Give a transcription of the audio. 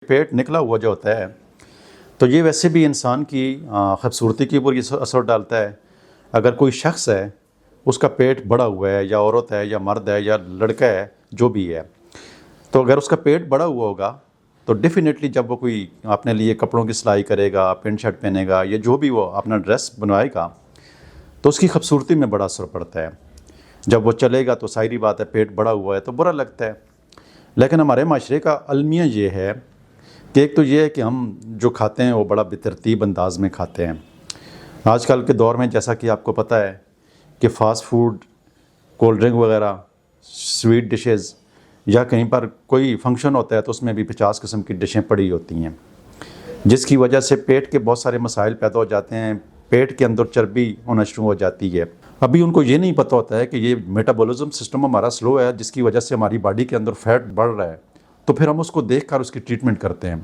पेट निकला हुआ जो होता है तो ये वैसे भी इंसान की खूबसूरती के ऊपर ये असर डालता है। अगर कोई शख्स है उसका पेट बड़ा हुआ है, या औरत है या मर्द है या लड़का है, जो भी है, तो अगर उसका पेट बड़ा हुआ होगा तो डेफिनेटली जब वो कोई अपने लिए कपड़ों की सिलाई करेगा, पेंट शर्ट पहनेगा, या जो भी वो अपना ड्रेस बनवाएगा, तो उसकी खूबसूरती में बड़ा असर पड़ता है। जब वो चलेगा तो सारी बात है, पेट बड़ा हुआ है तो बुरा लगता है। लेकिन हमारे माशरे का अलमिया ये है कि एक तो ये है कि हम जो खाते हैं वो बड़ा बेतरतीब अंदाज में खाते हैं। आजकल के दौर में जैसा कि आपको पता है कि फ़ास्ट फूड, कोल्ड ड्रिंक वगैरह, स्वीट डिशेज़, या कहीं पर कोई फंक्शन होता है तो उसमें भी 50 किस्म की डिशें पड़ी होती हैं, जिसकी वजह से पेट के बहुत सारे मसाइल पैदा हो जाते हैं। पेट के अंदर चर्बी होना शुरू हो जाती है। अभी उनको ये नहीं पता होता है कि ये मेटाबॉलिज्म सिस्टम हमारा स्लो है, जिसकी वजह से हमारी बॉडी के अंदर फैट बढ़ रहा है, तो फिर हम उसको देखकर उसकी ट्रीटमेंट करते हैं।